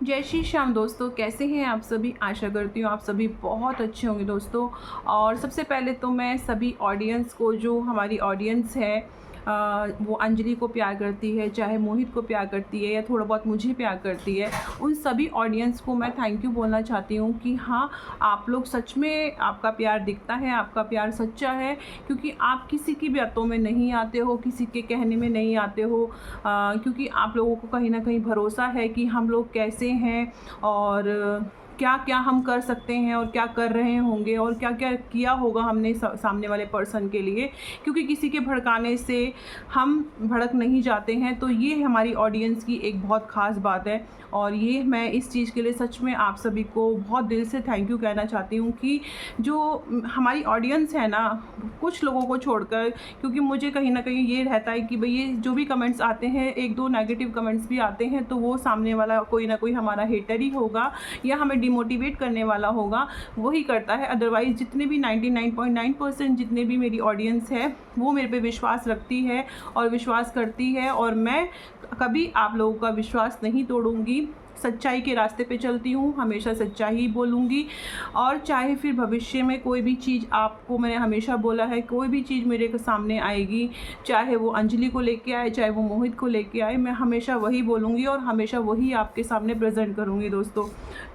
जय श्री श्याम दोस्तों, कैसे हैं आप सभी। आशा करती हूँ आप सभी बहुत अच्छे होंगे दोस्तों। और सबसे पहले तो मैं सभी ऑडियंस को, जो हमारी ऑडियंस है वो अंजलि को प्यार करती है, चाहे मोहित को प्यार करती है या थोड़ा बहुत मुझे प्यार करती है, उन सभी ऑडियंस को मैं थैंक यू बोलना चाहती हूँ कि हाँ, आप लोग सच में, आपका प्यार दिखता है, आपका प्यार सच्चा है, क्योंकि आप किसी की बातों में नहीं आते हो, किसी के कहने में नहीं आते हो, क्योंकि आप लोगों को कहीं ना कहीं भरोसा है कि हम लोग कैसे हैं और क्या क्या हम कर सकते हैं और क्या कर रहे होंगे और क्या क्या किया होगा हमने सामने वाले पर्सन के लिए, क्योंकि किसी के भड़काने से हम भड़क नहीं जाते हैं। तो ये हमारी ऑडियंस की एक बहुत ख़ास बात है और ये मैं इस चीज़ के लिए सच में आप सभी को बहुत दिल से थैंक यू कहना चाहती हूँ कि जो हमारी ऑडियंस है ना, कुछ लोगों को छोड़कर, क्योंकि मुझे कहीं ना कहीं ये रहता है कि भाई ये जो भी कमेंट्स आते हैं, एक दो नेगेटिव कमेंट्स भी आते हैं, तो वो सामने वाला कोई ना कोई हमारा हेटर ही होगा या हमें डिमोटिवेट करने वाला होगा, वही करता है। अदरवाइज़ जितने भी 99.9% जितने भी मेरी ऑडियंस है वो मेरे पे विश्वास रखती है और विश्वास करती है, और मैं कभी आप लोगों का विश्वास नहीं तोड़ूंगी। सच्चाई के रास्ते पे चलती हूँ, हमेशा सच्चाई ही बोलूँगी। और चाहे फिर भविष्य में कोई भी चीज़, आपको मैंने हमेशा बोला है, कोई भी चीज़ मेरे के सामने आएगी, चाहे वो अंजलि को लेके आए, चाहे वो मोहित को लेके आए, मैं हमेशा वही बोलूँगी और हमेशा वही आपके सामने प्रेजेंट करूँगी दोस्तों।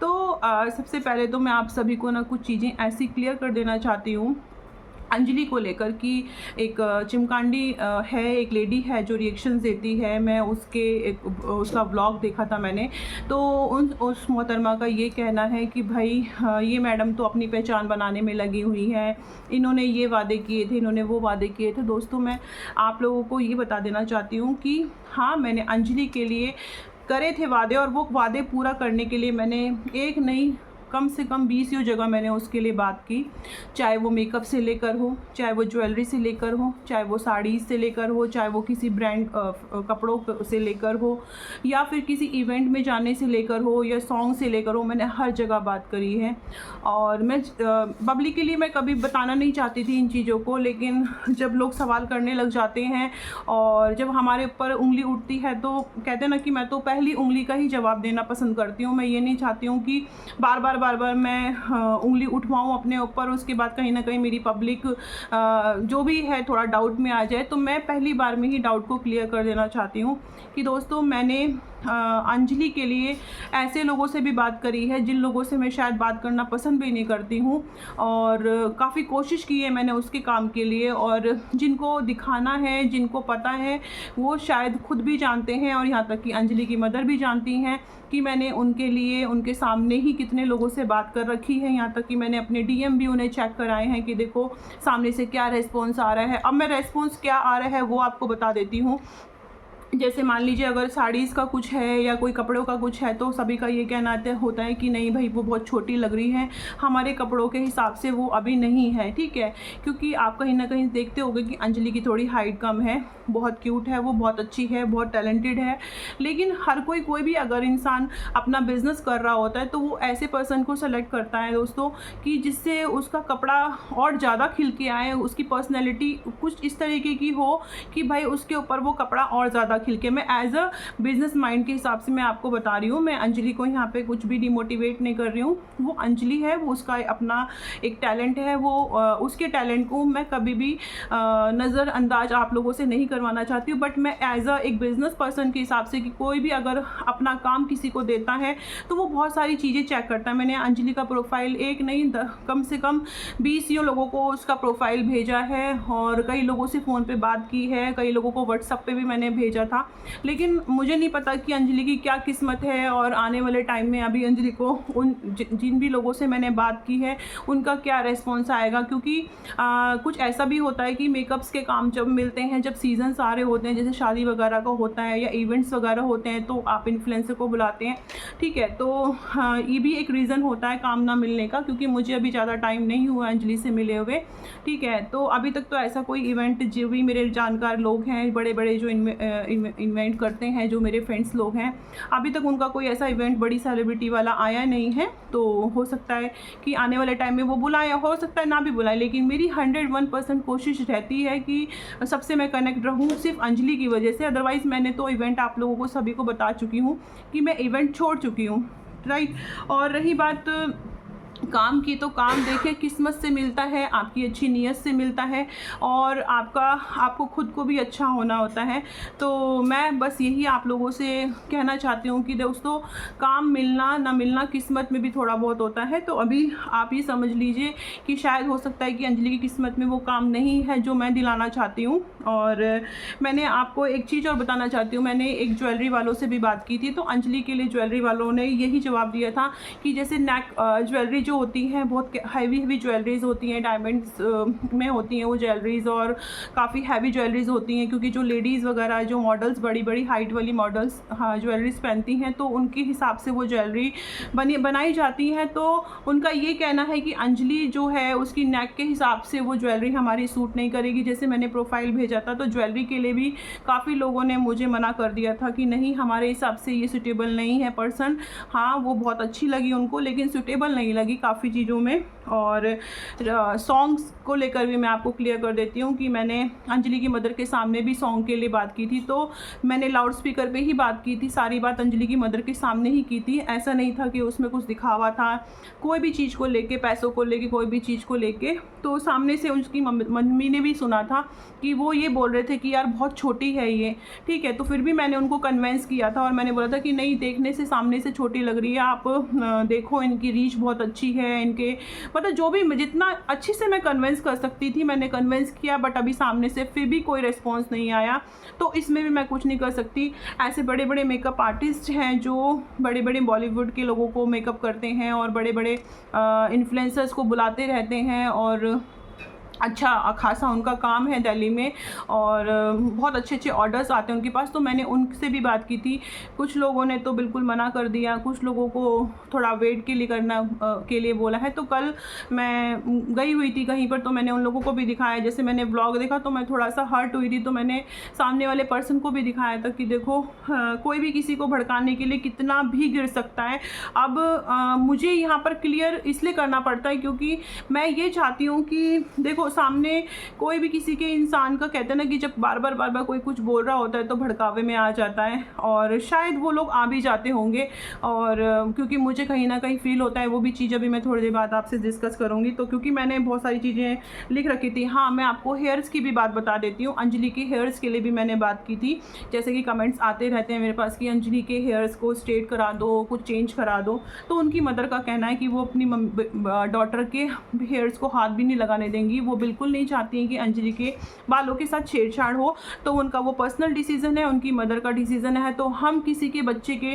तो सबसे पहले तो मैं आप सभी को ना कुछ चीज़ें ऐसी क्लियर कर देना चाहती हूँ अंजलि को लेकर कि एक चिमकांडी है, एक लेडी है जो रिएक्शंस देती है। मैं उसका व्लॉग देखा था मैंने, तो उस मोहतरमा का ये कहना है कि भाई ये मैडम तो अपनी पहचान बनाने में लगी हुई है, इन्होंने ये वादे किए थे, इन्होंने वो वादे किए थे। दोस्तों, मैं आप लोगों को ये बता देना चाहती हूँ कि हाँ, मैंने अंजलि के लिए करे थे वादे, और वो वादे पूरा करने के लिए मैंने एक नहीं, कम से कम 20 जगह मैंने उसके लिए बात की। चाहे वो मेकअप से लेकर हो, चाहे वो ज्वेलरी से लेकर हो, चाहे वो साड़ी से लेकर हो, चाहे वो किसी ब्रांड कपड़ों से लेकर हो, या फिर किसी इवेंट में जाने से लेकर हो, या सॉन्ग से लेकर हो, मैंने हर जगह बात करी है। और मैं पब्लिकली मैं कभी बताना नहीं चाहती थी इन चीज़ों को, लेकिन जब लोग सवाल करने लग जाते हैं और जब हमारे ऊपर उंगली उठती है, तो कहते हैं ना कि मैं तो पहली उंगली का ही जवाब देना पसंद करती हूँ। मैं ये नहीं चाहती हूँ कि बार बार मैं उंगली उठवाऊँ अपने ऊपर, उसके बाद कहीं ना कहीं मेरी पब्लिक जो भी है थोड़ा डाउट में आ जाए। तो मैं पहली बार में ही डाउट को क्लियर कर देना चाहती हूँ कि दोस्तों, मैंने अंजलि के लिए ऐसे लोगों से भी बात करी है जिन लोगों से मैं शायद बात करना पसंद भी नहीं करती हूँ, और काफ़ी कोशिश की है मैंने उसके काम के लिए। और जिनको दिखाना है, जिनको पता है, वो शायद खुद भी जानते हैं, और यहाँ तक कि अंजलि की मदर भी जानती हैं कि मैंने उनके लिए उनके सामने ही कितने लोगों से बात कर रखी है। यहाँ तक कि मैंने अपने DM भी उन्हें चेक कराए हैं कि देखो सामने से क्या रेस्पॉन्स आ रहा है। अब मैं रेस्पॉन्स क्या आ रहा है वो आपको बता देती हूँ। जैसे मान लीजिए अगर साड़ीज़ का कुछ है या कोई कपड़ों का कुछ है, तो सभी का ये कहना होता है कि नहीं भाई, वो बहुत छोटी लग रही है, हमारे कपड़ों के हिसाब से वो अभी नहीं है, ठीक है। क्योंकि आप कहीं ना कहीं देखते होंगे कि अंजलि की थोड़ी हाइट कम है, बहुत क्यूट है, वो बहुत अच्छी है, बहुत टैलेंटेड है। लेकिन हर कोई भी अगर इंसान अपना बिजनेस कर रहा होता है, तो वो ऐसे पर्सन को सेलेक्ट करता है दोस्तों कि जिससे उसका कपड़ा और ज़्यादा खिल के आए, उसकी पर्सनैलिटी कुछ इस तरीके की हो कि भाई उसके ऊपर वो कपड़ा और ज़्यादा खिल के। मैं एज अ बिजनेस माइंड के हिसाब से मैं आपको बता रही हूँ, मैं अंजलि को यहाँ पे कुछ भी डिमोटिवेट नहीं कर रही हूँ। वो अंजलि है, वो उसका अपना एक टैलेंट है, वो उसके टैलेंट को मैं कभी भी नज़रअंदाज आप लोगों से नहीं करवाना चाहती हूँ। बट मैं एज अ एक बिजनेस पर्सन के हिसाब से कि कोई भी अगर अपना काम किसी को देता है तो वो बहुत सारी चीज़ें चेक करता है। मैंने अंजलि का प्रोफाइल एक नहीं, कम से कम 20 लोगों को उसका प्रोफाइल भेजा है, और कई लोगों से फ़ोन पे बात की है, कई लोगों को व्हाट्सएप पे भी मैंने भेजा था। लेकिन मुझे नहीं पता कि अंजलि की क्या किस्मत है, और आने वाले टाइम में अभी अंजलि को उन जिन भी लोगों से मैंने बात की है उनका क्या रेस्पॉन्स आएगा। क्योंकि कुछ ऐसा भी होता है कि मेकअप्स के काम जब मिलते हैं, जब सीजन्स आ रहे होते हैं, जैसे शादी वगैरह का होता है या इवेंट्स वगैरह होते हैं, तो आप इन्फ्लुएंसर को बुलाते हैं, ठीक है। तो ये भी एक रीज़न होता है काम ना मिलने का, क्योंकि मुझे अभी ज़्यादा टाइम नहीं हुआ अंजलि से मिले हुए, ठीक है। तो अभी तक तो ऐसा कोई इवेंट, जो भी मेरे जानकार लोग हैं, बड़े बड़े जो इवेंट करते हैं, जो मेरे फ्रेंड्स लोग हैं, अभी तक उनका कोई ऐसा इवेंट बड़ी सेलिब्रिटी वाला आया नहीं है। तो हो सकता है कि आने वाले टाइम में वो बुलाएं, हो सकता है ना भी बुलाएं, लेकिन मेरी 101% कोशिश रहती है कि सबसे मैं कनेक्ट रहूं, सिर्फ अंजलि की वजह से। अदरवाइज़ मैंने तो इवेंट आप लोगों को सभी को बता चुकी हूँ कि मैं इवेंट छोड़ चुकी हूँ। राइट। और रही बात काम की, तो काम देखिए किस्मत से मिलता है, आपकी अच्छी नीयत से मिलता है, और आपको खुद को भी अच्छा होना होता है। तो मैं बस यही आप लोगों से कहना चाहती हूँ कि दोस्तों, काम मिलना ना मिलना किस्मत में भी थोड़ा बहुत होता है। तो अभी आप ये समझ लीजिए कि शायद हो सकता है कि अंजलि की किस्मत में वो काम नहीं है जो मैं दिलाना चाहती हूँ। और मैंने आपको एक चीज़ और बताना चाहती हूँ, मैंने एक ज्वेलरी वालों से भी बात की थी, तो अंजलि के लिए ज्वेलरी वालों ने यही जवाब दिया था कि जैसे नेक ज्वेलरी जो होती हैं, बहुत हैवी ज्वेलरीज़ होती हैं, डायमंड्स में होती हैं वो ज्वेलरीज़, और काफ़ी हैवी ज्वेलरीज़ होती हैं, क्योंकि जो लेडीज़ वगैरह जो मॉडल्स बड़ी हाइट वाली मॉडल्स ज्वेलरीज़ पहनती हैं, तो उनके हिसाब से वो ज्वेलरी बनाई जाती है। तो उनका ये कहना है कि अंजलि जो है उसकी नेक के हिसाब से वो ज्वेलरी हमारी सूट नहीं करेगी। जैसे मैंने प्रोफाइल भेजा था, तो ज्वेलरी के लिए भी काफ़ी लोगों ने मुझे मना कर दिया था कि नहीं, हमारे हिसाब से ये सूटेबल नहीं है पर्सन। हाँ, वो बहुत अच्छी लगी उनको, लेकिन सूटेबल नहीं लगी काफ़ी चीज़ों में। और सॉन्ग्स को लेकर भी मैं आपको क्लियर कर देती हूँ कि मैंने अंजलि की मदर के सामने भी सॉन्ग के लिए बात की थी, तो मैंने लाउड स्पीकर पे ही बात की थी, सारी बात अंजलि की मदर के सामने ही की थी। ऐसा नहीं था कि उसमें कुछ दिखावा था कोई भी चीज़ को लेके, पैसों को लेके, कोई भी चीज़ को लेके। तो सामने से उसकी मम्मी ने भी सुना था कि वो ये बोल रहे थे कि यार बहुत छोटी है ये, ठीक है। तो फिर भी मैंने उनको कन्वेंस किया था और मैंने बोला था कि नहीं, देखने से सामने से छोटी लग रही है, आप देखो, इनकी रीच बहुत अच्छी है, इनके मतलब जो भी जितना अच्छी से मैं कन्वेंस कर सकती थी मैंने कन्वेंस किया, बट अभी सामने से फिर भी कोई रिस्पॉन्स नहीं आया। तो इसमें भी मैं कुछ नहीं कर सकती। ऐसे बड़े बड़े मेकअप आर्टिस्ट हैं जो बड़े बड़े बॉलीवुड के लोगों को मेकअप करते हैं और बड़े बड़े इन्फ्लुएंसर्स को बुलाते रहते हैं, और अच्छा खासा उनका काम है दिल्ली में, और बहुत अच्छे अच्छे ऑर्डर्स आते हैं उनके पास। तो मैंने उनसे भी बात की थी, कुछ लोगों ने तो बिल्कुल मना कर दिया, कुछ लोगों को थोड़ा वेट के लिए करना के लिए बोला है। तो कल मैं गई हुई थी कहीं पर, तो मैंने उन लोगों को भी दिखाया, जैसे मैंने व्लॉग देखा तो मैं थोड़ा सा हर्ट हुई थी, तो मैंने सामने वाले पर्सन को भी दिखाया था कि देखो, कोई भी किसी को भड़काने के लिए कितना भी गिर सकता है। अब मुझे यहाँ पर क्लियर इसलिए करना पड़ता है क्योंकि मैं ये चाहती हूँ कि देखो, सामने कोई भी किसी के इंसान का, कहते हैं ना कि जब बार बार कोई कुछ बोल रहा होता है तो भड़कावे में आ जाता है, और शायद वो लोग आ भी जाते होंगे। और क्योंकि मुझे कहीं ना कहीं फील होता है, वो भी चीज़ अभी मैं थोड़ी देर बाद आपसे डिस्कस करूँगी। तो क्योंकि मैंने बहुत सारी चीज़ें लिख रखी थी। हाँ, मैं आपको हेयर्स की भी बात बता देती हूँ, अंजलि के हेयर्स के लिए भी मैंने बात की थी। जैसे कि कमेंट्स आते रहते हैं मेरे पास कि अंजलि के हेयर्स को स्ट्रेट करा दो, कुछ चेंज करा दो। तो उनकी मदर का कहना है कि वो अपनी डॉटर के हेयर्स को हाथ भी नहीं लगाने देंगी, वो बिल्कुल नहीं चाहती हैं कि अंजलि के बालों के साथ छेड़छाड़ हो। तो उनका वो पर्सनल डिसीज़न है, उनकी मदर का डिसीज़न है। तो हम किसी के बच्चे के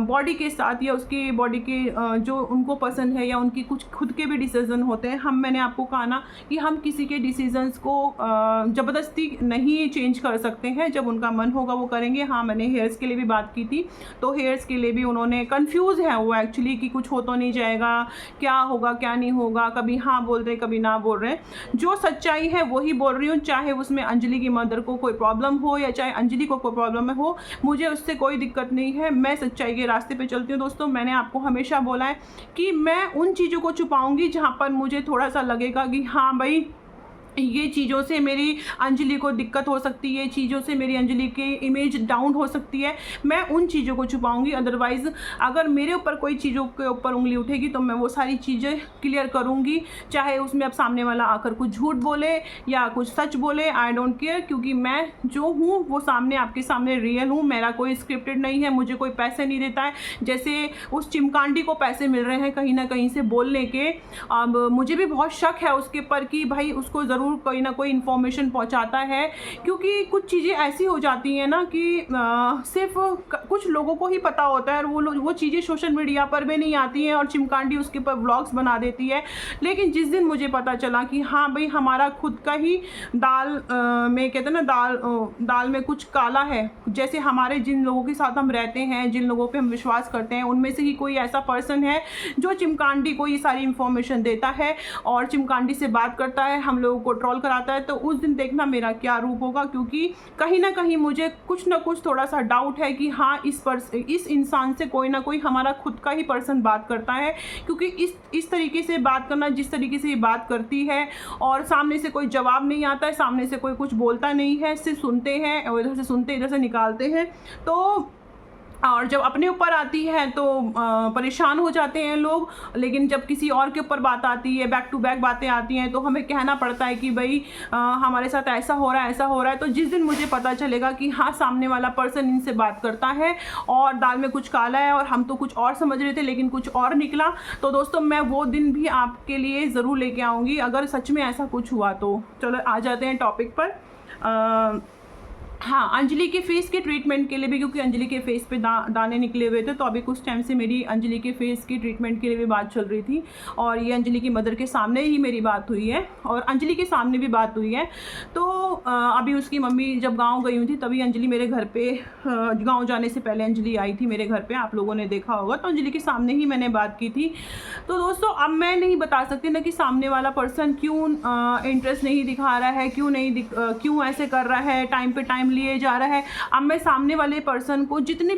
बॉडी के साथ या उसके बॉडी के जो उनको पसंद है या उनकी कुछ खुद के भी डिसीज़न होते हैं, मैंने आपको कहा ना कि हम किसी के डिसीजंस को ज़बरदस्ती नहीं चेंज कर सकते हैं, जब उनका मन होगा वो करेंगे। हाँ, मैंने हेयर्स के लिए भी बात की थी, तो हेयर्स के लिए भी उन्होंने कंफ्यूज है वो एक्चुअली कि कुछ हो तो नहीं जाएगा, क्या होगा क्या नहीं होगा, कभी हाँ बोल रहे कभी ना बोल रहे। जो सच्चाई है वही बोल रही हूँ, चाहे उसमें अंजलि की मदर को कोई प्रॉब्लम हो या चाहे अंजलि को कोई प्रॉब्लम हो, मुझे उससे कोई दिक्कत नहीं है। मैं सच्चाई के रास्ते पे चलती हूँ दोस्तों। मैंने आपको हमेशा बोला है कि मैं उन चीज़ों को छुपाऊंगी जहाँ पर मुझे थोड़ा सा लगेगा कि हाँ भाई, ये चीज़ों से मेरी अंजलि को दिक्कत हो सकती है, चीज़ों से मेरी अंजलि की इमेज डाउन हो सकती है, मैं उन चीज़ों को छुपाऊंगी। अदरवाइज़ अगर मेरे ऊपर कोई चीज़ों के ऊपर उंगली उठेगी तो मैं वो सारी चीज़ें क्लियर करूंगी, चाहे उसमें अब सामने वाला आकर कुछ झूठ बोले या कुछ सच बोले, आई डोंट केयर। क्योंकि मैं जो हूँ वो सामने आपके सामने रियल हूँ, मेरा कोई स्क्रिप्टेड नहीं है, मुझे कोई पैसे नहीं देता है। जैसे उस चिमकांडी को पैसे मिल रहे हैं कहीं ना कहीं से बोलने के, अब मुझे भी बहुत शक है उसके ऊपर कि भाई उसको ज़रूर कोई ना कोई इन्फॉर्मेशन पहुंचाता है। क्योंकि कुछ चीज़ें ऐसी हो जाती हैं ना कि सिर्फ कुछ लोगों को ही पता होता है, और वो चीज़ें सोशल मीडिया पर भी नहीं आती हैं, और चिमकांडी उसके ऊपर व्लॉग्स बना देती है। लेकिन जिस दिन मुझे पता चला कि हाँ भाई, हमारा खुद का ही दाल में, कहते हैं ना, दाल में कुछ काला है, जैसे हमारे जिन लोगों के साथ हम रहते हैं, जिन लोगों पे हम विश्वास करते हैं, उनमें से ही कोई ऐसा पर्सन है जो चिमकांडी को ये सारी इन्फॉर्मेशन देता है और चिमकांडी से बात करता है, हम लोगों को ट्रोल कराता है। तो उस दिन देखना मेरा क्या रूप होगा। क्योंकि कहीं ना कहीं मुझे कुछ ना कुछ थोड़ा सा डाउट है कि हाँ, इस इंसान से कोई ना कोई हमारा खुद का ही पर्सन बात करता है। क्योंकि इस तरीके से बात करना, जिस तरीके से ये बात करती है, और सामने से कोई जवाब नहीं आता है, सामने से कोई कुछ बोलता नहीं है, सिर्फ सुनते हैं और इधर से सुनते इधर से निकालते हैं। तो और जब अपने ऊपर आती है तो परेशान हो जाते हैं लोग, लेकिन जब किसी और के ऊपर बात आती है, बैक टू बैक बातें आती हैं, तो हमें कहना पड़ता है कि भाई हमारे साथ ऐसा हो रहा है, ऐसा हो रहा है। तो जिस दिन मुझे पता चलेगा कि हाँ, सामने वाला पर्सन इनसे बात करता है और दाल में कुछ काला है और हम तो कुछ और समझ रहे थे लेकिन कुछ और निकला, तो दोस्तों मैं वो दिन भी आपके लिए ज़रूर लेके आऊँगी अगर सच में ऐसा कुछ हुआ तो। चलो आ जाते हैं टॉपिक पर। हाँ, अंजलि के फेस के ट्रीटमेंट के लिए भी, क्योंकि अंजलि के फेस पे दाने निकले हुए थे, तो अभी कुछ टाइम से मेरी अंजलि के फेस की ट्रीटमेंट के लिए भी बात चल रही थी और ये अंजलि की मदर के सामने ही मेरी बात हुई है और अंजलि के सामने भी बात हुई है। तो अभी उसकी मम्मी जब गांव गई हुई थी तभी अंजलि मेरे घर पे, गांव जाने से पहले अंजलि आई थी मेरे घर पे, आप लोगों ने देखा होगा। तो अंजलि के सामने ही मैंने बात की थी। तो दोस्तों अब मैं नहीं बता सकती ना कि सामने वाला पर्सन क्यों इंटरेस्ट नहीं दिखा रहा है, क्यों ऐसे कर रहा है, टाइम पे टाइम लिए जा रहा है। अब मैं सामने वाले पर्सन को जितने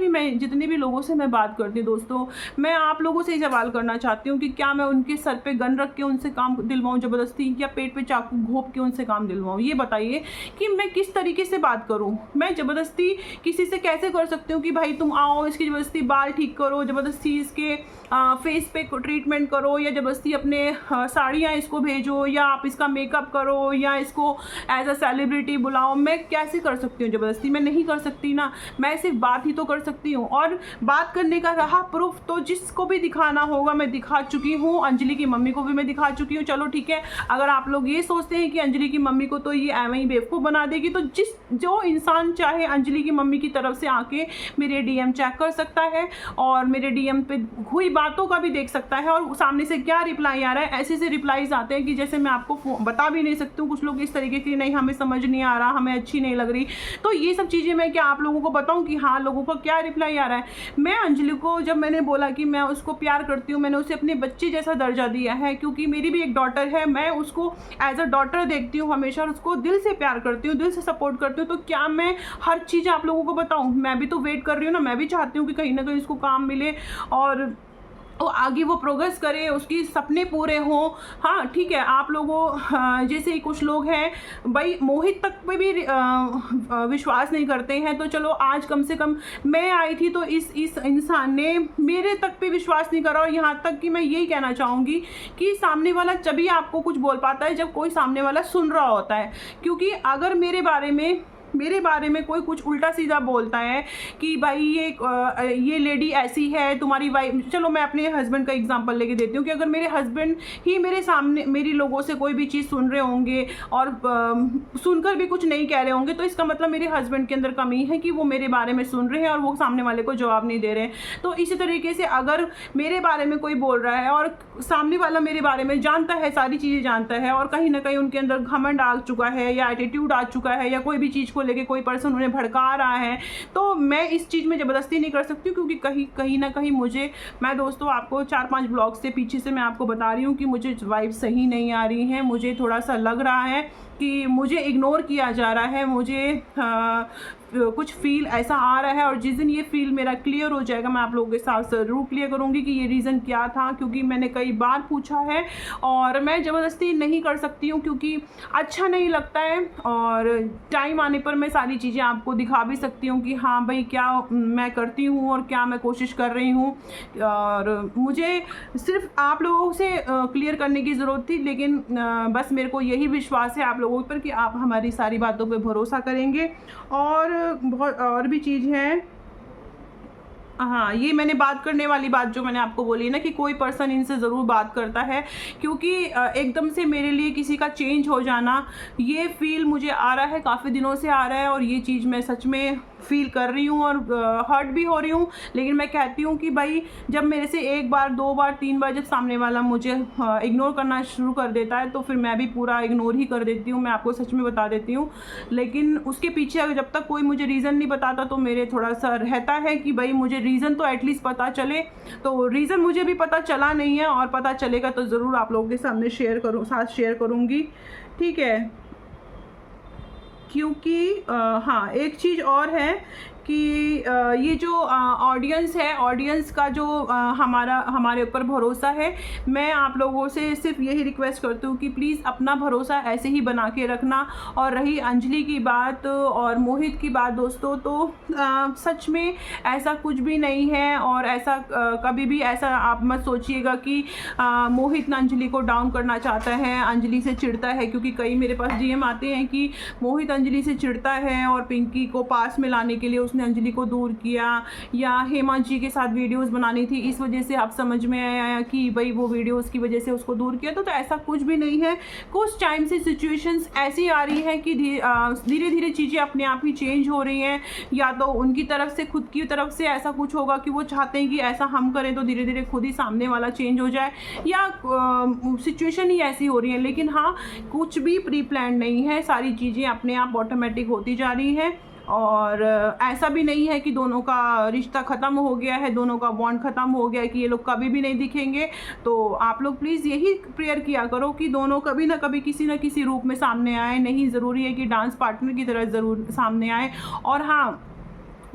भी लोगों से मैं बात करती हूँ दोस्तों, मैं आप लोगों से ही सवाल करना चाहती हूँ कि क्या मैं उनके सर पे गन रख के उनसे काम दिलवाऊँ ज़बरदस्ती, या पेट पे चाकू घोंप के उनसे काम दिलवाऊँ? ये बताइए कि मैं किस तरीके से बात करूँ। मैं ज़बरदस्ती किसी से कैसे कर सकती हूँ कि भाई तुम आओ, इसकी ज़बरदस्ती बाल ठीक करो, ज़बरदस्ती इसके फेस पे ट्रीटमेंट करो, या ज़बरदस्ती अपने साड़ियाँ इसको भेजो, या आप इसका मेकअप करो, या इसको एज अ सेलिब्रिटी बुलाओ। मैं कैसे कर सकती हूँ ज़बरदस्ती? मैं नहीं कर सकती ना, मैं सिर्फ बात ही तो कर सकती हूँ। और बात करने का रहा प्रूफ, तो जिसको भी दिखाना होगा मैं दिखा चुकी हूँ, अंजलि की मम्मी को भी मैं दिखा चुकी हूँ। चलो ठीक है, अगर आप लोग ये सोचते हैं कि अंजलि की मम्मी को तो ये एवं ही बेवकूफ़ बना देगी, तो जो इंसान चाहे अंजलि की मम्मी की तरफ से आके मेरे डीएम चेक कर सकता है और मेरे डीएम पे हुई बातों का भी देख सकता है और सामने से क्या रिप्लाई आ रहा है। ऐसे रिप्लाईज आते हैं कि जैसे मैं आपको बता भी नहीं सकती हूँ। कुछ लोग इस तरीके की, नहीं हमें समझ नहीं आ रहा, हमें अच्छी नहीं लग रही। तो ये सब चीज़ें मैं क्या आप लोगों को बताऊँ कि हाँ लोगों का क्या रिप्लाई आ रहा है। मैं अंजलि को, जब मैंने बोला कि मैं उसको प्यार करती हूँ, मैंने उसे अपने बच्चे जैसा दर्जा दिया है, क्योंकि मेरी भी एक डॉटर है। मैं उसको एज अ डॉटर देखती हूँ हमेशा, उसको दिल से प्यार करती हूँ, दिल से सपोर्ट करती हूँ। तो क्या मैं हर चीज़ आप लोगों को बताऊँ? मैं भी तो वेट कर रही हूँ ना, मैं भी चाहती हूँ कि कहीं ना कहीं उसको काम मिले और आगे वो प्रोग्रेस करे, उसकी सपने पूरे हों। हाँ ठीक है, आप लोगों जैसे ही कुछ लोग हैं भाई मोहित तक पे भी विश्वास नहीं करते हैं, तो चलो आज कम से कम मैं आई थी तो इस इंसान ने मेरे तक पे विश्वास नहीं करा। और यहाँ तक कि मैं यही कहना चाहूँगी कि सामने वाला जब भी आपको कुछ बोल पाता है जब कोई सामने वाला सुन रहा होता है। क्योंकि अगर मेरे बारे में कोई कुछ उल्टा सीधा बोलता है कि भाई ये लेडी ऐसी है, तुम्हारी वाइफ, चलो मैं अपने हस्बैंड का एग्जांपल लेके देती हूँ कि अगर मेरे हस्बैंड ही मेरे सामने मेरी लोगों से कोई भी चीज़ सुन रहे होंगे और सुनकर भी कुछ नहीं कह रहे होंगे, तो इसका मतलब मेरे हस्बैंड के अंदर कमी है कि वो मेरे बारे में सुन रहे हैं और वो सामने वाले को जवाब नहीं दे रहे हैं। तो इसी तरीके से अगर मेरे बारे में कोई बोल रहा है और सामने वाला मेरे बारे में जानता है, सारी चीज़ें जानता है, और कहीं ना कहीं उनके अंदर घमंड आ चुका है या एटीट्यूड आ चुका है, या कोई भी चीज़ को लेके कोई पर्सन उन्हें भड़का रहा है, तो मैं इस चीज़ में ज़बरदस्ती नहीं कर सकती। क्योंकि कहीं ना कहीं मैं दोस्तों आपको 4-5 ब्लॉग से पीछे से मैं आपको बता रही हूँ कि मुझे वाइब सही नहीं आ रही है। मुझे थोड़ा सा लग रहा है कि मुझे इग्नोर किया जा रहा है, मुझे कुछ फील ऐसा आ रहा है। और जिस दिन ये फील मेरा क्लियर हो जाएगा मैं आप लोगों के साथ ज़रूर क्लियर करूँगी कि ये रीज़न क्या था। क्योंकि मैंने कई बार पूछा है और मैं ज़बरदस्ती नहीं कर सकती हूँ, क्योंकि अच्छा नहीं लगता है। और टाइम आने पर मैं सारी चीज़ें आपको दिखा भी सकती हूँ कि हाँ भाई क्या मैं करती हूँ और क्या मैं कोशिश कर रही हूँ। और मुझे सिर्फ आप लोगों से क्लियर करने की ज़रूरत थी, लेकिन बस मेरे को यही विश्वास है आप लोगों पर कि आप हमारी सारी बातों पे भरोसा करेंगे। और बहुत और भी चीज़ है। हाँ, ये मैंने बात करने वाली बात जो मैंने आपको बोली ना कि कोई पर्सन इनसे ज़रूर बात करता है, क्योंकि एकदम से मेरे लिए किसी का चेंज हो जाना, ये फील मुझे आ रहा है, काफ़ी दिनों से आ रहा है। और ये चीज़ मैं सच में फील कर रही हूँ और हर्ट भी हो रही हूँ। लेकिन मैं कहती हूँ कि भाई जब मेरे से 1 बार 2 बार 3 बार जब सामने वाला मुझे इग्नोर करना शुरू कर देता है, तो फिर मैं भी पूरा इग्नोर ही कर देती हूँ। मैं आपको सच में बता देती हूँ। लेकिन उसके पीछे अगर जब तक कोई मुझे रीज़न नहीं बताता तो मेरे थोड़ा सा रहता है कि भाई मुझे रीज़न तो एटलीस्ट पता चले। तो रीज़न मुझे भी पता चला नहीं है, और पता चलेगा तो ज़रूर आप लोगों के सामने शेयर करूँगी। ठीक है, क्योंकि हाँ एक चीज़ और है कि ये जो ऑडियंस है, ऑडियंस का जो हमारे ऊपर भरोसा है, मैं आप लोगों से सिर्फ यही रिक्वेस्ट करती हूँ कि प्लीज़ अपना भरोसा ऐसे ही बना के रखना। और रही अंजलि की बात और मोहित की बात दोस्तों, तो सच में ऐसा कुछ भी नहीं है। और ऐसा कभी भी ऐसा आप मत सोचिएगा कि मोहित अंजलि को डाउन करना चाहता है, अंजलि से चिढ़ता है, क्योंकि कई मेरे पास डीएम आते हैं कि मोहित अंजलि से चिढ़ता है और पिंकी को पास में लाने के लिए उसने अंजलि को दूर किया, या हेमा जी के साथ वीडियोस बनानी थी इस वजह से आप समझ में आया कि भाई वो वीडियोस की वजह से उसको दूर किया। तो ऐसा कुछ भी नहीं है। कुछ टाइम से सिचुएशंस ऐसी आ रही है कि धीरे धीरे चीज़ें अपने आप ही चेंज हो रही हैं। या तो उनकी तरफ से, खुद की तरफ से ऐसा कुछ होगा कि वो चाहते हैं कि ऐसा हम करें तो धीरे धीरे खुद ही सामने वाला चेंज हो जाए, या सिचुएशन ही ऐसी हो रही है। लेकिन हाँ, कुछ भी प्री प्लान नहीं है, सारी चीज़ें अपने आप ऑटोमेटिक होती जा रही हैं। और ऐसा भी नहीं है कि दोनों का रिश्ता ख़त्म हो गया है, दोनों का बॉन्ड ख़त्म हो गया है कि ये लोग कभी भी नहीं दिखेंगे। तो आप लोग प्लीज़ यही प्रेयर किया करो कि दोनों कभी ना कभी किसी न किसी रूप में सामने आए। नहीं ज़रूरी है कि डांस पार्टनर की तरह ज़रूर सामने आए। और हाँ,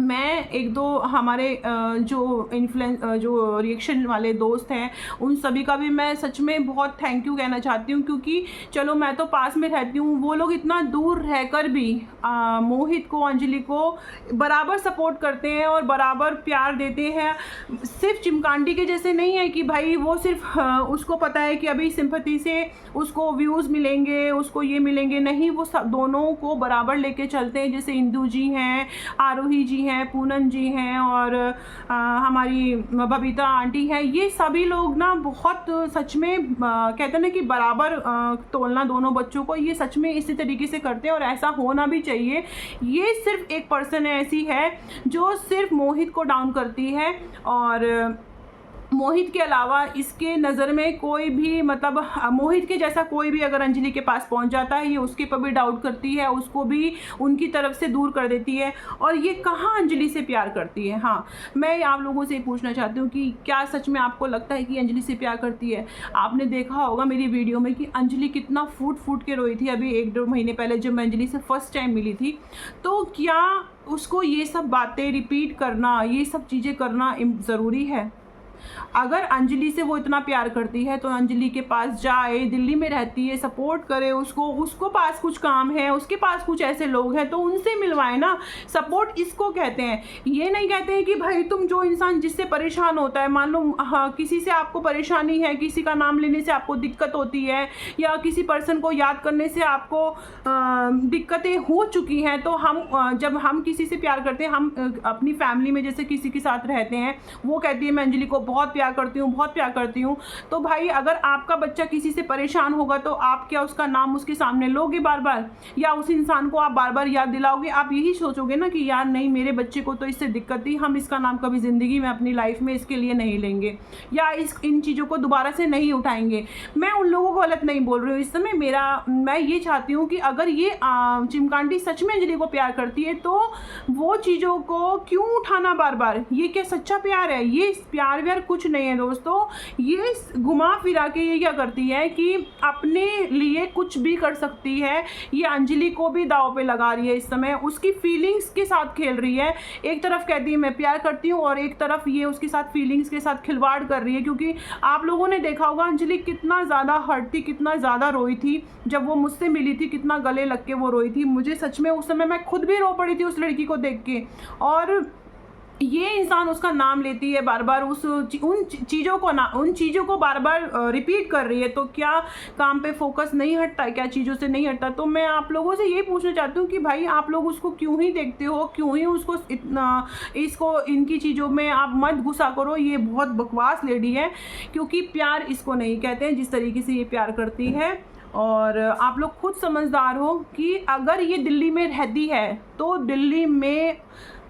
मैं एक दो हमारे जो जो रिएक्शन वाले दोस्त हैं उन सभी का भी मैं सच में बहुत थैंक यू कहना चाहती हूँ, क्योंकि चलो मैं तो पास में रहती हूँ, वो लोग इतना दूर रहकर भी मोहित को, अंजलि को बराबर सपोर्ट करते हैं और बराबर प्यार देते हैं। सिर्फ चिमकांडी के जैसे नहीं है कि भाई वो सिर्फ उसको पता है कि अभी सिंपैथी से उसको व्यूज़ मिलेंगे, उसको ये मिलेंगे, नहीं, वो सब दोनों को बराबर लेके चलते हैं। जैसे इंदू जी हैं, आरोही जी हैं, पूनम जी हैं और हमारी बबीता आंटी हैं, ये सभी लोग ना बहुत सच में कहते हैं ना कि बराबर तोलना दोनों बच्चों को, ये सच में इसी तरीके से करते हैं और ऐसा होना भी चाहिए। ये सिर्फ एक पर्सन ऐसी है जो सिर्फ मोहित को डाउन करती है, और मोहित के अलावा इसके नज़र में कोई भी, मतलब मोहित के जैसा कोई भी अगर अंजलि के पास पहुंच जाता है, ये उसके पर भी डाउट करती है, उसको भी उनकी तरफ से दूर कर देती है। और ये कहाँ अंजलि से प्यार करती है। हाँ, मैं आप लोगों से पूछना चाहती हूँ कि क्या सच में आपको लगता है कि अंजलि से प्यार करती है? आपने देखा होगा मेरी वीडियो में कि अंजलि कितना फूट के रोई थी अभी 1-2 महीने पहले जब मैं अंजलि से फर्स्ट टाइम मिली थी। तो क्या उसको ये सब बातें रिपीट करना, ये सब चीज़ें करना ज़रूरी है? अगर अंजलि से वो इतना प्यार करती है तो अंजलि के पास जाए, दिल्ली में रहती है, सपोर्ट करे उसको पास कुछ काम है, उसके पास कुछ ऐसे लोग हैं तो उनसे मिलवाए ना। सपोर्ट इसको कहते हैं, ये नहीं कहते हैं कि भाई तुम जो इंसान जिससे परेशान होता है, मान लो हाँ किसी से आपको परेशानी है, किसी का नाम लेने से आपको दिक्कत होती है, या किसी पर्सन को याद करने से आपको दिक्कतें हो चुकी हैं, तो हम जब हम किसी से प्यार करते हैं, हम अपनी फैमिली में जैसे किसी के साथ रहते हैं, वो कहती है मैं अंजलि को बहुत प्यार करती हूँ, बहुत प्यार करती हूँ। तो भाई अगर आपका बच्चा किसी से परेशान होगा तो आप क्या उसका नाम उसके सामने लोगे बार बार, या उस इंसान को आप बार बार याद दिलाओगे? आप यही सोचोगे ना कि यार नहीं, मेरे बच्चे को तो इससे दिक्कत थी, हम इसका नाम कभी ज़िंदगी में अपनी लाइफ में इसके लिए नहीं लेंगे, या इन चीज़ों को दोबारा से नहीं उठाएंगे। मैं उन लोगों को गलत नहीं बोल रही हूँ इस समय, मैं ये चाहती हूँ कि अगर ये चिमकांडी सच में अंजलि को प्यार करती है तो वो चीज़ों को क्यों उठाना बार बार? ये क्या सच्चा प्यार है? ये प्यार व्यार कुछ नहीं है दोस्तों। ये घुमा फिरा के ये क्या करती है कि अपने लिए कुछ भी कर सकती है। ये अंजलि को भी दाव पे लगा रही है इस समय, उसकी फीलिंग्स के साथ खेल रही है। एक तरफ कहती है मैं प्यार करती हूँ और एक तरफ ये उसके साथ फीलिंग्स के साथ खिलवाड़ कर रही है। क्योंकि आप लोगों ने देखा होगा अंजलि कितना ज़्यादा हर्ट थी, कितना ज़्यादा रोई थी जब वो मुझसे मिली थी, कितना गले लग के वो रोई थी। मुझे सच में उस समय मैं खुद भी रो पड़ी थी उस लड़की को देख के। और ये इंसान उसका नाम लेती है बार बार, उन चीज़ों को बार बार रिपीट कर रही है, तो क्या काम पे फोकस नहीं हटता, क्या चीज़ों से नहीं हटता? तो मैं आप लोगों से ये पूछना चाहती हूँ कि भाई आप लोग उसको क्यों ही देखते हो, क्यों ही उसको इसको इनकी चीज़ों में आप मत घुसा करो। ये बहुत बकवास लेडी है, क्योंकि प्यार इसको नहीं कहते हैं जिस तरीके से ये प्यार करती है। और आप लोग खुद समझदार हो कि अगर ये दिल्ली में रहती है तो दिल्ली में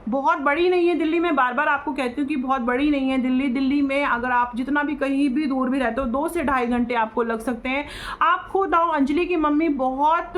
बहुत बड़ी नहीं है, दिल्ली में बार बार आपको कहती हूँ कि बहुत बड़ी नहीं है दिल्ली में अगर आप जितना भी कहीं भी दूर भी रहते हो 2 से ढाई घंटे आपको लग सकते हैं। आप खुद आओ, अंजलि की मम्मी बहुत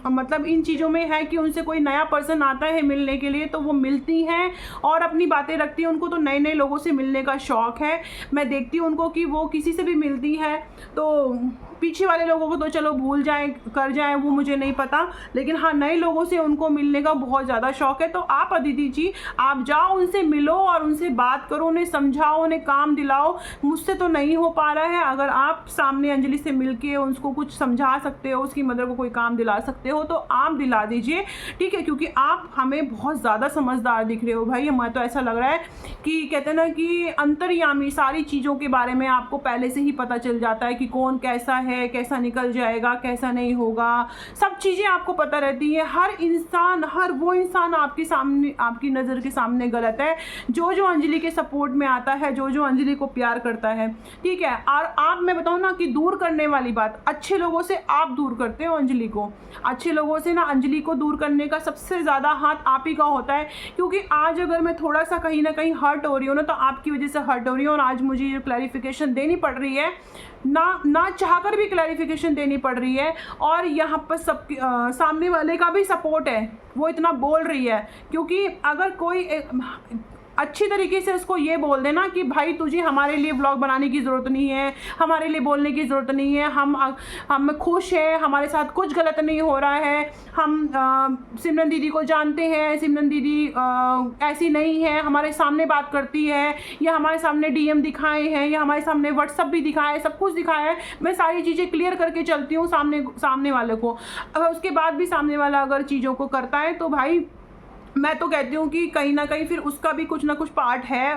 मतलब इन चीज़ों में है कि उनसे कोई नया पर्सन आता है मिलने के लिए तो वो मिलती हैं और अपनी बातें रखती हैं। उनको तो नए नए लोगों से मिलने का शौक़ है। मैं देखती हूँ उनको कि वो किसी से भी मिलती हैं, तो पीछे वाले लोगों को तो चलो भूल जाएं, कर जाएं, वो मुझे नहीं पता, लेकिन हाँ नए लोगों से उनको मिलने का बहुत ज़्यादा शौक़ है। तो आप अदिति अंजलि जी, आप जाओ उनसे मिलो और उनसे बात करो, उन्हें समझाओ, उन्हें काम दिलाओ। मुझसे तो नहीं हो पा रहा है, अगर आप सामने अंजलि से मिलके उसको कुछ समझा सकते हो, उसकी मदर को कोई काम दिला सकते हो तो आप दिला दीजिए, ठीक है, क्योंकि आप हमें बहुत ज़्यादा समझदार दिख रहे हो भाई। हमें तो ऐसा लग रहा है कि कहते हैं ना कि अंतर्यामी, सारी चीज़ों के बारे में आपको पहले से ही पता चल जाता है कि कौन कैसा है, कैसा निकल जाएगा, कैसा नहीं होगा, सब चीज़ें आपको पता रहती है। हर इंसान, हर वो इंसान आपके सामने, आपकी नज़र के सामने गलत है जो जो अंजलि के सपोर्ट में आता है, जो जो अंजलि को प्यार करता है, ठीक है। और आप, मैं बताऊँ ना कि दूर करने वाली बात, अच्छे लोगों से आप दूर करते हो अंजलि को, अच्छे लोगों से ना अंजलि को दूर करने का सबसे ज़्यादा हाथ आप ही का होता है, क्योंकि आज अगर मैं थोड़ा सा कहीं ना कहीं हर्ट हो रही हूँ ना तो आपकी वजह से हर्ट हो रही हूँ। और आज मुझे ये क्लैरिफिकेशन देनी पड़ रही है, ना चाहकर भी क्लैरिफिकेशन देनी पड़ रही है। और यहाँ पर सब सामने वाले का भी सपोर्ट है, वो इतना बोल रही है, क्योंकि अगर कोई अच्छी तरीके से उसको ये बोल देना कि भाई तुझे हमारे लिए ब्लॉग बनाने की ज़रूरत नहीं है, हमारे लिए बोलने की ज़रूरत नहीं है, हम खुश हैं, हमारे साथ कुछ गलत नहीं हो रहा है, हम सिमरन दीदी को जानते हैं, सिमरन दीदी ऐसी नहीं है, हमारे सामने बात करती है, या हमारे सामने DM दिखाए हैं, या हमारे सामने व्हाट्सअप भी दिखाया है, सब कुछ दिखाया है। मैं सारी चीज़ें क्लियर करके चलती हूँ सामने वाले को। अगर उसके बाद भी सामने वाला अगर चीज़ों को करता है तो भाई मैं तो कहती हूँ कि कहीं ना कहीं फिर उसका भी कुछ ना कुछ पार्ट है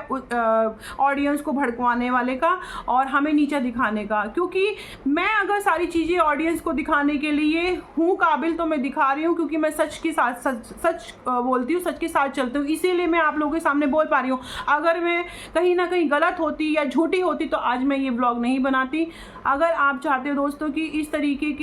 ऑडियंस को भड़कवाने वाले का और हमें नीचा दिखाने का। क्योंकि मैं अगर सारी चीज़ें ऑडियंस को दिखाने के लिए हूँ काबिल तो मैं दिखा रही हूँ, क्योंकि मैं सच के साथ सच बोलती हूँ, सच के साथ चलती हूँ, इसीलिए मैं आप लोगों के सामने बोल पा रही हूँ। अगर मैं कहीं ना कहीं गलत होती या झूठी होती तो आज मैं ये ब्लॉग नहीं बनाती। अगर आप चाहते हो दोस्तों कि इस तरीके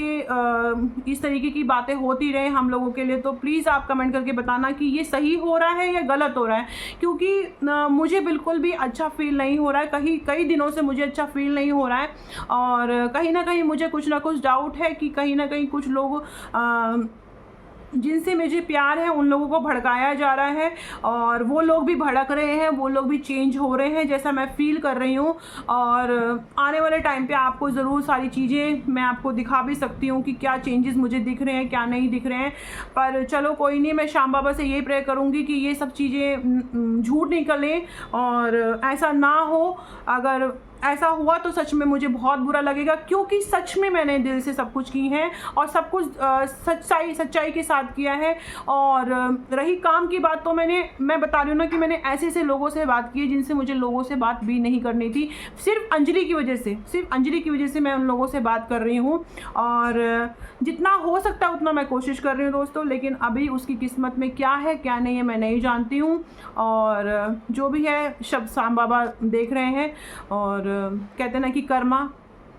की बातें होती रहे हम लोगों के लिए, तो प्लीज़ आप कमेंट करके बताना कि ये सही हो रहा है या गलत हो रहा है, क्योंकि मुझे बिल्कुल भी अच्छा फील नहीं हो रहा है, कई दिनों से मुझे अच्छा फील नहीं हो रहा है। और कहीं ना कहीं मुझे कुछ ना कुछ डाउट है कि कहीं ना कहीं कुछ लोग जिनसे मुझे प्यार है उन लोगों को भड़काया जा रहा है, और वो लोग भी भड़क रहे हैं, वो लोग भी चेंज हो रहे हैं जैसा मैं फील कर रही हूँ। और आने वाले टाइम पे आपको ज़रूर सारी चीज़ें मैं आपको दिखा भी सकती हूँ कि क्या चेंजेस मुझे दिख रहे हैं, क्या नहीं दिख रहे हैं। पर चलो कोई नहीं, मैं श्याम बाबा से यही प्रे करूँगी कि ये सब चीज़ें झूठ निकलें और ऐसा ना हो। अगर ऐसा हुआ तो सच में मुझे बहुत बुरा लगेगा, क्योंकि सच में मैंने दिल से सब कुछ की है और सब कुछ सच्चाई के साथ किया है। और रही काम की बात तो मैं बता रही हूँ ना कि मैंने ऐसे लोगों से बात की है जिनसे मुझे लोगों से बात भी नहीं करनी थी। सिर्फ अंजलि की वजह से मैं उन लोगों से बात कर रही हूँ, और जितना हो सकता है उतना मैं कोशिश कर रही हूँ दोस्तों। लेकिन अभी उसकी किस्मत में क्या है क्या नहीं है मैं नहीं जानती हूँ, और जो भी है शब्द श्याम बाबा देख रहे हैं। और कहते ना कि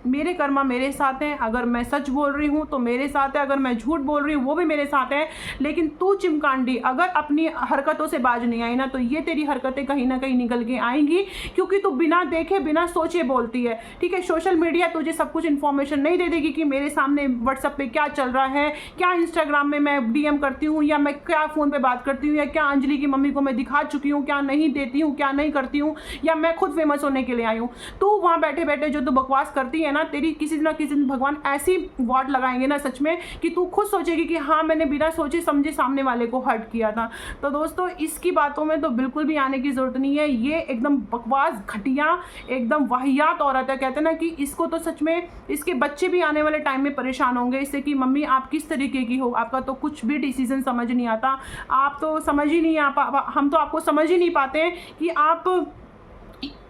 मेरे कर्मा मेरे साथ हैं। अगर मैं सच बोल रही हूँ तो मेरे साथ है, अगर मैं झूठ बोल रही हूँ वो भी मेरे साथ है। लेकिन तू चिमकांडी अगर अपनी हरकतों से बाज नहीं आई ना, तो ये तेरी हरकतें कहीं ना कहीं निकल के आएंगी, क्योंकि तू बिना देखे बिना सोचे बोलती है, ठीक है। सोशल मीडिया तुझे सब कुछ इन्फॉर्मेशन नहीं दे देगी कि मेरे सामने व्हाट्सएप पे क्या चल रहा है, क्या इंस्टाग्राम में मैं DM करती हूँ, या मैं क्या फ़ोन पर बात करती हूँ, या क्या अंजलि की मम्मी को मैं दिखा चुकी हूँ, क्या नहीं देती हूँ, क्या नहीं करती हूँ, या मैं खुद फेमस होने के लिए आई हूँ। तू वहाँ बैठे बैठे जो तू बकवास करती है ना, तेरी किसी ना किसी दिन भगवान ऐसी वाट लगाएंगे ना सच में कि तू खुद सोचेगी कि हाँ मैंने बिना सोचे समझे सामने वाले को हर्ट किया था। तो दोस्तों इसकी बातों में तो बिल्कुल भी आने की ज़रूरत नहीं है। ये एकदम बकवास, घटिया, एकदम वाहियात औरत है। कहते हैं ना कि इसको तो सच में इसके बच्चे भी आने वाले टाइम में परेशान होंगे इससे कि मम्मी आप किस तरीके की हो, आपका तो कुछ भी डिसीजन समझ नहीं आता, आप तो समझ ही नहीं हम तो आपको समझ ही नहीं पाते हैं कि आप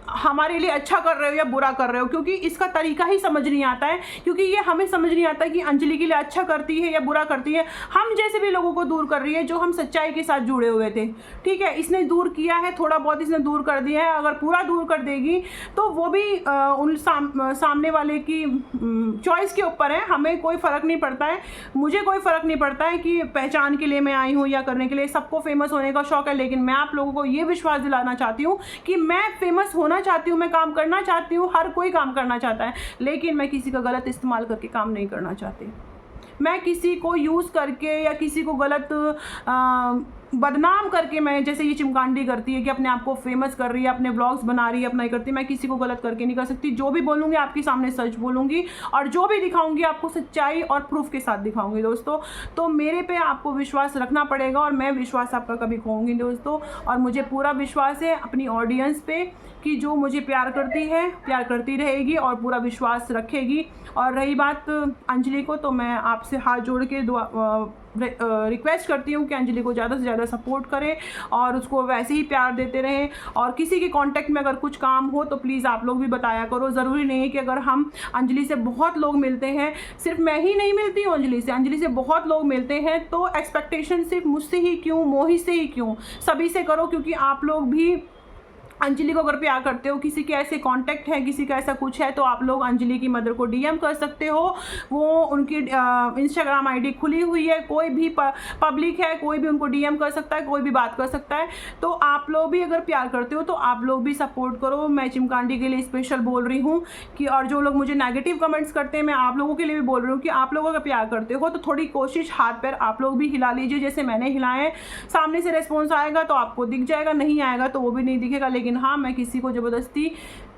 हमारे लिए अच्छा कर रहे हो या बुरा कर रहे हो, क्योंकि इसका तरीका ही समझ नहीं आता है। क्योंकि ये हमें समझ नहीं आता कि अंजलि के लिए अच्छा करती है या बुरा करती है। हम जैसे भी लोगों को दूर कर रही है जो हम सच्चाई के साथ जुड़े हुए थे, ठीक है। इसने दूर किया है, थोड़ा बहुत इसने दूर कर दिया है, अगर पूरा दूर कर देगी तो वो भी उन सामने वाले की चॉइस के ऊपर है। हमें कोई फ़र्क नहीं पड़ता है, मुझे कोई फ़र्क नहीं पड़ता है कि पहचान के लिए मैं आई हूँ या करने के लिए। सबको फेमस होने का शौक़ है, लेकिन मैं आप लोगों को ये विश्वास दिलाना चाहती हूँ कि मैं फेमस होना चाहती हूँ, मैं काम करना चाहती हूँ, हर कोई काम करना चाहता है, लेकिन मैं किसी का गलत इस्तेमाल करके काम नहीं करना चाहती। मैं किसी को यूज़ करके या किसी को गलत बदनाम करके मैं, जैसे ये चिमकांडी करती है कि अपने आप को फेमस कर रही है, अपने व्लॉग्स बना रही है, अपना ये करती है, मैं किसी को गलत करके नहीं कर सकती। जो भी बोलूँगी आपके सामने सच बोलूँगी, और जो भी दिखाऊँगी आपको सच्चाई और प्रूफ के साथ दिखाऊँगी दोस्तों। तो मेरे पे आपको विश्वास रखना पड़ेगा, और मैं विश्वास आपका कभी खोऊँगी दोस्तों। और मुझे पूरा विश्वास है अपनी ऑडियंस पे कि जो मुझे प्यार करती है, प्यार करती रहेगी और पूरा विश्वास रखेगी। और रही बात अंजलि को, तो मैं आपसे हाथ जोड़ के रिक्वेस्ट करती हूँ कि अंजलि को ज़्यादा से ज़्यादा सपोर्ट करें और उसको वैसे ही प्यार देते रहें। और किसी के कांटेक्ट में अगर कुछ काम हो तो प्लीज़ आप लोग भी बताया करो। ज़रूरी नहीं है कि अगर हम, अंजलि से बहुत लोग मिलते हैं, सिर्फ मैं ही नहीं मिलती हूँ अंजलि से बहुत लोग मिलते हैं, तो एक्सपेक्टेशन सिर्फ मुझसे ही क्यों, मोही से ही क्यों, सभी से करो। क्योंकि आप लोग भी अंजलि को अगर प्यार करते हो, किसी के ऐसे कांटेक्ट है, किसी का ऐसा कुछ है, तो आप लोग अंजलि की मदर को डीएम कर सकते हो। वो उनकी इंस्टाग्राम आईडी खुली हुई है, कोई भी पब्लिक है, कोई भी उनको डीएम कर सकता है, कोई भी बात कर सकता है। तो आप लोग भी अगर प्यार करते हो तो आप लोग भी सपोर्ट करो। मैं चिमकांडी के लिए स्पेशल बोल रही हूँ कि, और जो लोग मुझे नेगेटिव कमेंट्स करते हैं, मैं आप लोगों के लिए भी बोल रही हूँ कि आप लोग अगर प्यार करते हो तो थोड़ी कोशिश, हाथ पैर आप लोग भी हिला लीजिए जैसे मैंने हिलाए हैं। सामने से रिस्पॉन्स आएगा तो आपको दिख जाएगा, नहीं आएगा तो वो भी नहीं दिखेगा। लेकिन हाँ, मैं किसी को ज़बरदस्ती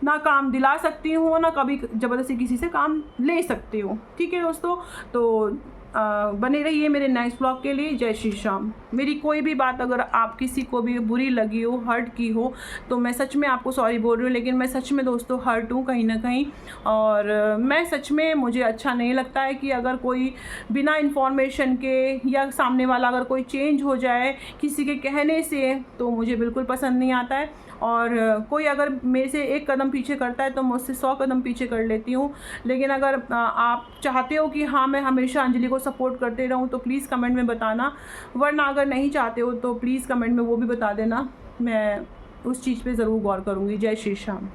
ना काम दिला सकती हूँ, ना कभी ज़बरदस्ती किसी से काम ले सकती हूँ। ठीक है दोस्तों, तो बने रहिए मेरे नेक्स्ट ब्लॉग के लिए। जय श्री श्याम। मेरी कोई भी बात अगर आप किसी को भी बुरी लगी हो, हर्ट की हो, तो मैं सच में आपको सॉरी बोल रही हूँ। लेकिन मैं सच में दोस्तों हर्ट हूँ कहीं ना कहीं, और मैं सच में, मुझे अच्छा नहीं लगता है कि अगर कोई बिना इन्फॉर्मेशन के, या सामने वाला अगर कोई चेंज हो जाए किसी के कहने से, तो मुझे बिल्कुल पसंद नहीं आता है। और कोई अगर मेरे से एक कदम पीछे करता है तो मैं उससे 100 कदम पीछे कर लेती हूँ। लेकिन अगर आप चाहते हो कि हाँ मैं हमेशा अंजलि को सपोर्ट करते रहूँ तो प्लीज़ कमेंट में बताना, वरना अगर नहीं चाहते हो तो प्लीज़ कमेंट में वो भी बता देना, मैं उस चीज़ पे ज़रूर गौर करूँगी। जय श्री श्याम।